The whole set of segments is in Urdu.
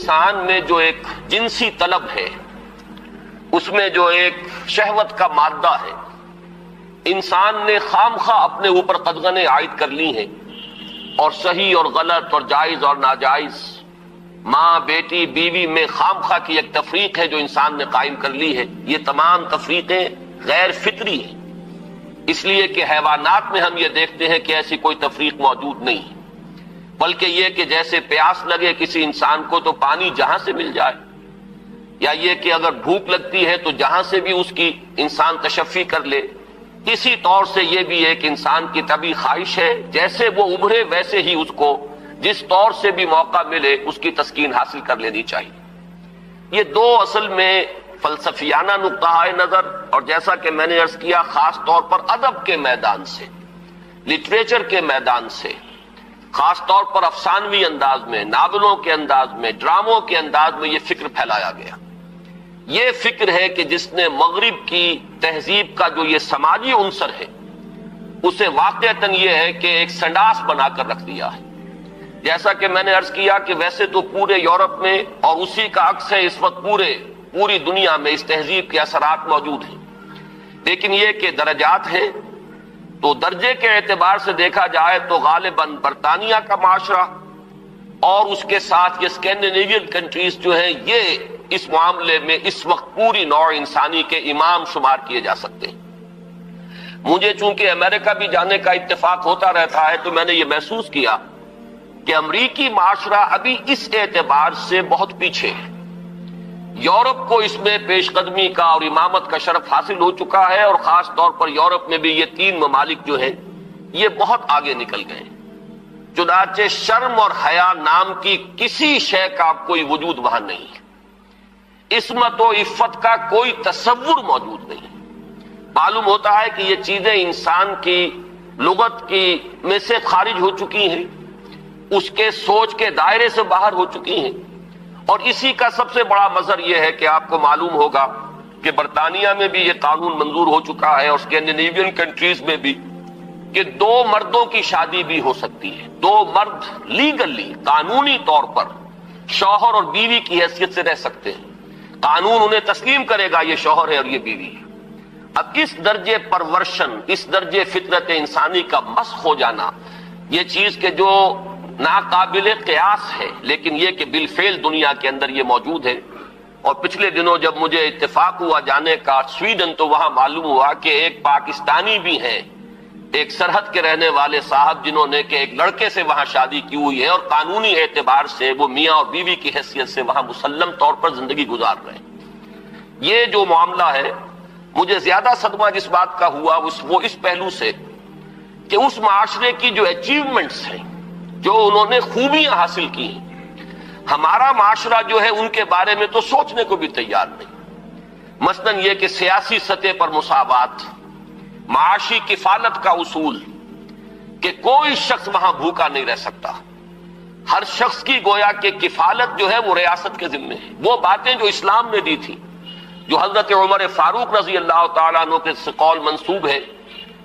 انسان میں جو ایک جنسی طلب ہے، اس میں جو ایک شہوت کا مادہ ہے، انسان نے خام خواہ اپنے اوپر قدغنیں عائد کر لی ہیں، اور صحیح اور غلط اور جائز اور ناجائز، ماں بیٹی بیوی میں خام خواہ کی ایک تفریق ہے جو انسان نے قائم کر لی ہے۔ یہ تمام تفریقیں غیر فطری ہیں، اس لیے کہ حیوانات میں ہم یہ دیکھتے ہیں کہ ایسی کوئی تفریق موجود نہیں ہے، بلکہ یہ کہ جیسے پیاس لگے کسی انسان کو تو پانی جہاں سے مل جائے، یا یہ کہ اگر بھوک لگتی ہے تو جہاں سے بھی اس کی انسان تشفی کر لے، اسی طور سے یہ بھی ایک انسان کی طبعی خواہش ہے، جیسے وہ ابھرے ویسے ہی اس کو جس طور سے بھی موقع ملے اس کی تسکین حاصل کر لینی چاہیے۔ یہ دو اصل میں فلسفیانہ نقطہ نظر، اور جیسا کہ میں نے عرض کیا خاص طور پر ادب کے میدان سے، لٹریچر کے میدان سے، خاص طور پر افسانوی انداز میں، ناولوں کے انداز میں، ڈراموں کے انداز میں یہ فکر پھیلایا گیا۔ یہ فکر ہے کہ جس نے مغرب کی تہذیب کا جو یہ سماجی عنصر ہے، اسے واقعتاً یہ ہے کہ ایک سنڈاس بنا کر رکھ دیا ہے۔ جیسا کہ میں نے عرض کیا کہ ویسے تو پورے یورپ میں، اور اسی کا عکس ہے اس وقت پوری دنیا میں، اس تہذیب کے اثرات موجود ہیں، لیکن یہ کہ درجات ہیں۔ تو درجے کے اعتبار سے دیکھا جائے تو غالباً برطانیہ کا معاشرہ اور اس کے ساتھ یہ اسکینڈینیوین کنٹریز جو ہیں، یہ اس معاملے میں اس وقت پوری نوع انسانی کے امام شمار کیے جا سکتے ہیں۔ مجھے چونکہ امریکہ بھی جانے کا اتفاق ہوتا رہتا ہے تو میں نے یہ محسوس کیا کہ امریکی معاشرہ ابھی اس اعتبار سے بہت پیچھے ہے۔ یورپ کو اس میں پیش قدمی کا اور امامت کا شرف حاصل ہو چکا ہے، اور خاص طور پر یورپ میں بھی یہ تین ممالک جو ہیں یہ بہت آگے نکل گئے ہیں۔ چنانچہ شرم اور حیا نام کی کسی شے کا کوئی وجود وہاں نہیں ہے، عصمت و عفت کا کوئی تصور موجود نہیں ہے۔ معلوم ہوتا ہے کہ یہ چیزیں انسان کی لغت کی میں سے خارج ہو چکی ہیں، اس کے سوچ کے دائرے سے باہر ہو چکی ہیں، اور اسی کا سب سے بڑا مظہر یہ ہے کہ آپ کو معلوم ہوگا کہ برطانیہ میں بھی یہ قانون منظور ہو چکا ہے، اور اسکینڈینیوین کنٹریز میں بھی، کہ دو مردوں کی شادی بھی ہو سکتی ہے۔ دو مرد لیگلی، قانونی طور پر شوہر اور بیوی کی حیثیت سے رہ سکتے ہیں، قانون انہیں تسلیم کرے گا یہ شوہر ہے اور یہ بیوی ہے۔ اب اس درجے پرورشن، اس درجے فطرت انسانی کا مسخ ہو جانا، یہ چیز کہ جو ناقابل قیاس ہے، لیکن یہ کہ بالفعل دنیا کے اندر یہ موجود ہے۔ اور پچھلے دنوں جب مجھے اتفاق ہوا جانے کا سویڈن، تو وہاں معلوم ہوا کہ ایک پاکستانی بھی ہیں، ایک سرحد کے رہنے والے صاحب، جنہوں نے کہ ایک لڑکے سے وہاں شادی کی ہوئی ہے، اور قانونی اعتبار سے وہ میاں اور بیوی کی حیثیت سے وہاں مسلم طور پر زندگی گزار رہے ہیں۔ یہ جو معاملہ ہے، مجھے زیادہ صدمہ جس بات کا ہوا وہ اس پہلو سے کہ اس معاشرے کی جو اچیومنٹس ہیں، جو انہوں نے خوبیاں حاصل کی ہیں، ہمارا معاشرہ جو ہے ان کے بارے میں تو سوچنے کو بھی تیار نہیں۔ مثلاً یہ کہ سیاسی سطح پر مساوات، معاشی کفالت کا اصول، کہ کوئی شخص وہاں بھوکا نہیں رہ سکتا، ہر شخص کی گویا کہ کفالت جو ہے وہ ریاست کے ذمے ہے۔ وہ باتیں جو اسلام نے دی تھی، جو حضرت عمر فاروق رضی اللہ تعالیٰ عنہ کے سے قول منسوب ہے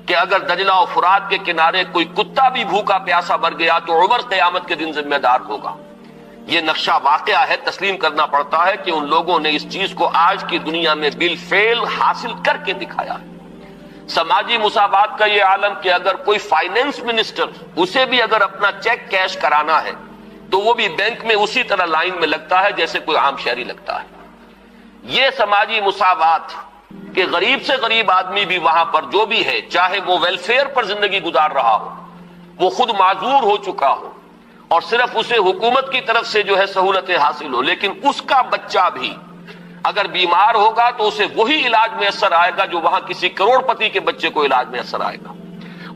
کہ اگر دجلہ و فرات کے کنارے کوئی کتا بھی بھوکا پیاسا مر گیا تو عمر قیامت کے دن ذمہ دار ہوگا۔ یہ نقشہ واقعہ ہے، تسلیم کرنا پڑتا ہے کہ ان لوگوں نے اس چیز کو آج کی دنیا میں بالفعل حاصل کر کے دکھایا ہے۔ سماجی مساوات کا یہ عالم کہ اگر کوئی فائنینس منسٹر، اسے بھی اگر اپنا چیک کیش کرانا ہے تو وہ بھی بینک میں اسی طرح لائن میں لگتا ہے جیسے کوئی عام شہری لگتا ہے۔ یہ سماجی مساوات کہ غریب سے غریب آدمی بھی وہاں پر جو بھی ہے، چاہے وہ ویلفیئر پر زندگی گزار رہا ہو، وہ خود معذور ہو چکا ہو، اور صرف اسے حکومت کی طرف سے جو ہے سہولتیں حاصل ہو، لیکن اس کا بچہ بھی اگر بیمار ہوگا تو اسے وہی علاج میسر آئے گا جو وہاں کسی کروڑ پتی کے بچے کو علاج میسر آئے گا،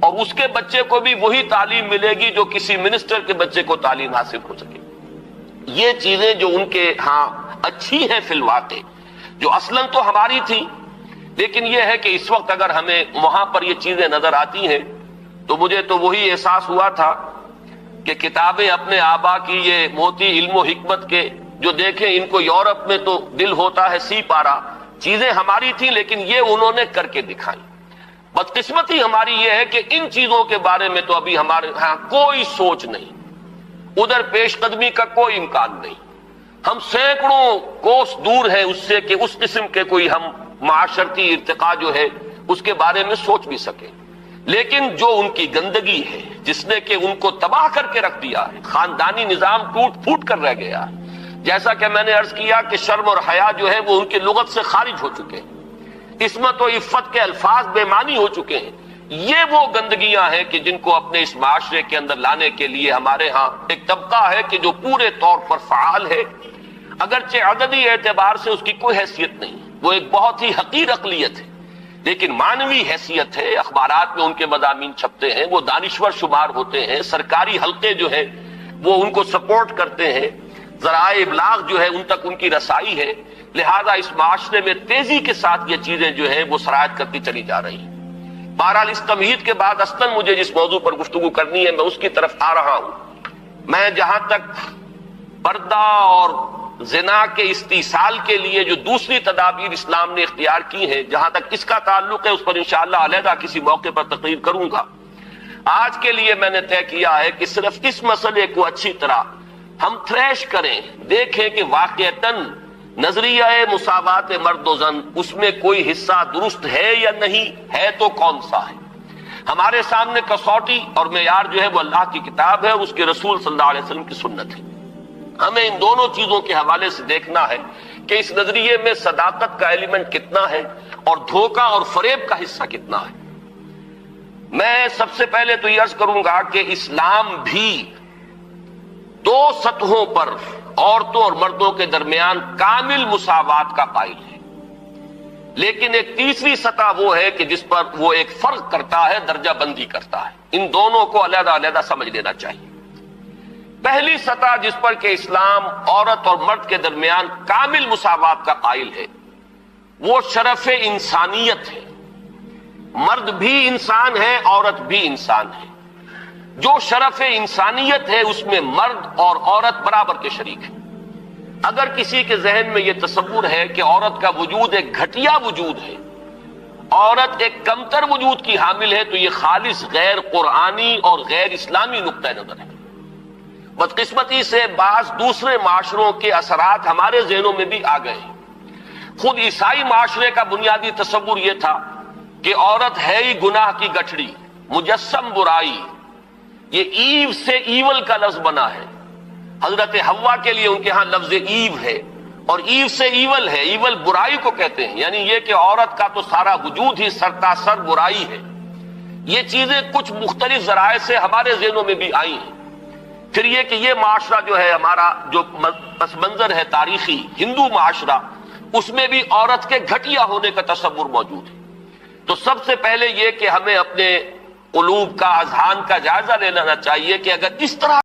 اور اس کے بچے کو بھی وہی تعلیم ملے گی جو کسی منسٹر کے بچے کو تعلیم حاصل ہو سکے۔ یہ چیزیں جو ان کے ہاں اچھی ہیں فی الواقع، جو اصلاً تو ہماری تھی، لیکن یہ ہے کہ اس وقت اگر ہمیں وہاں پر یہ چیزیں نظر آتی ہیں تو مجھے تو وہی احساس ہوا تھا کہ کتابیں اپنے آبا کی یہ موتی علم و حکمت کے جو دیکھیں، ان کو یورپ میں تو دل ہوتا ہے سی پارا، چیزیں ہماری تھیں لیکن یہ انہوں نے کر کے دکھائیں۔ بدقسمتی ہماری یہ ہے کہ ان چیزوں کے بارے میں تو ابھی ہمارے ہاں کوئی سوچ نہیں، ادھر پیش قدمی کا کوئی امکان نہیں۔ ہم سینکڑوں کوس دور ہیں اس سے کہ اس قسم کے کوئی ہم معاشرتی ارتقاء جو ہے اس کے بارے میں سوچ بھی سکیں. لیکن جو ان کی گندگی ہے جس نے کہ ان کو تباہ کر کے رکھ دیا ہے، خاندانی نظام ٹوٹ پھوٹ کر رہ گیا ہے. جیسا کہ میں نے عرض کیا کہ شرم اور حیا جو ہے وہ ان کی لغت سے خارج ہو چکے ہیں، عصمت و عفت کے الفاظ بے معنی ہو چکے ہیں. یہ وہ گندگیاں ہیں کہ جن کو اپنے اس معاشرے کے اندر لانے کے لیے ہمارے ہاں ایک طبقہ ہے کہ جو پورے طور پر فعال ہے، اگرچہ عددی اعتبار سے اس کی کوئی حیثیت نہیں، وہ ایک بہت ہی حقیر اقلیت ہے، لیکن معنوی حیثیت ہے. اخبارات میں ان کے مضامین چھپتے ہیں، وہ دانشور شمار ہوتے ہیں، سرکاری حلقے جو ہیں وہ ان کو سپورٹ کرتے ہیں، ذرائع ابلاغ جو ہے ان تک ان کی رسائی ہے. لہذا اس معاشرے میں تیزی کے ساتھ یہ چیزیں جو ہیں وہ سرایت کرتی چلی جا رہی ہیں. بہرحال اس تمہید کے بعد اصلاً مجھے جس موضوع پر گفتگو کرنی ہے میں اس کی طرف آ رہا ہوں. میں جہاں تک پردہ اور زنا کے استیصال کے لیے جو دوسری تدابیر اسلام نے اختیار کی ہیں، جہاں تک اس کا تعلق ہے اس پر انشاءاللہ علیحدہ کسی موقع پر تقریر کروں گا. آج کے لیے میں نے طے کیا ہے کہ صرف اس مسئلے کو اچھی طرح ہم تھریش کریں، دیکھیں کہ واقعتاً نظریہ مساوات مرد و زن اس میں کوئی حصہ درست ہے یا نہیں ہے تو کون سا ہے. ہمارے سامنے کسوٹی اور معیار جو ہے وہ اللہ کی کتاب ہے اور اس کے رسول صلی اللہ علیہ وسلم کی سنت ہے. ہمیں ان دونوں چیزوں کے حوالے سے دیکھنا ہے کہ اس نظریے میں صداقت کا ایلیمنٹ کتنا ہے اور دھوکہ اور فریب کا حصہ کتنا ہے. میں سب سے پہلے تو یہ عرض کروں گا کہ اسلام بھی دو سطحوں پر عورتوں اور مردوں کے درمیان کامل مساوات کا قائل ہے، لیکن ایک تیسری سطح وہ ہے کہ جس پر وہ ایک فرق کرتا ہے، درجہ بندی کرتا ہے. ان دونوں کو علیحدہ علیحدہ سمجھ لینا چاہیے. پہلی سطح جس پر کہ اسلام عورت اور مرد کے درمیان کامل مساوات کا قائل ہے وہ شرف انسانیت ہے. مرد بھی انسان ہے، عورت بھی انسان ہے. جو شرف انسانیت ہے اس میں مرد اور عورت برابر کے شریک ہیں. اگر کسی کے ذہن میں یہ تصور ہے کہ عورت کا وجود ایک گھٹیا وجود ہے، عورت ایک کمتر وجود کی حامل ہے، تو یہ خالص غیر قرآنی اور غیر اسلامی نقطہ نظر ہے. بدقسمتی سے بعض دوسرے معاشروں کے اثرات ہمارے ذہنوں میں بھی آ گئے ہیں. خود عیسائی معاشرے کا بنیادی تصور یہ تھا کہ عورت ہے ہی گناہ کی گٹھڑی، مجسم برائی. یہ ایو سے ایول کا لفظ بنا ہے. حضرت حوا کے لیے ان کے ہاں لفظ ایو ہے، اور ایو سے ایول ہے. ایول برائی کو کہتے ہیں، یعنی یہ کہ عورت کا تو سارا وجود ہی سرتاسر برائی ہے. یہ چیزیں کچھ مختلف ذرائع سے ہمارے ذہنوں میں بھی آئی ہیں. پھر یہ کہ یہ معاشرہ جو ہے ہمارا جو پس منظر ہے تاریخی ہندو معاشرہ، اس میں بھی عورت کے گھٹیا ہونے کا تصور موجود ہے. تو سب سے پہلے یہ کہ ہمیں اپنے قلوب کا، اذہان کا جائزہ لے لینا چاہیے کہ اگر اس طرح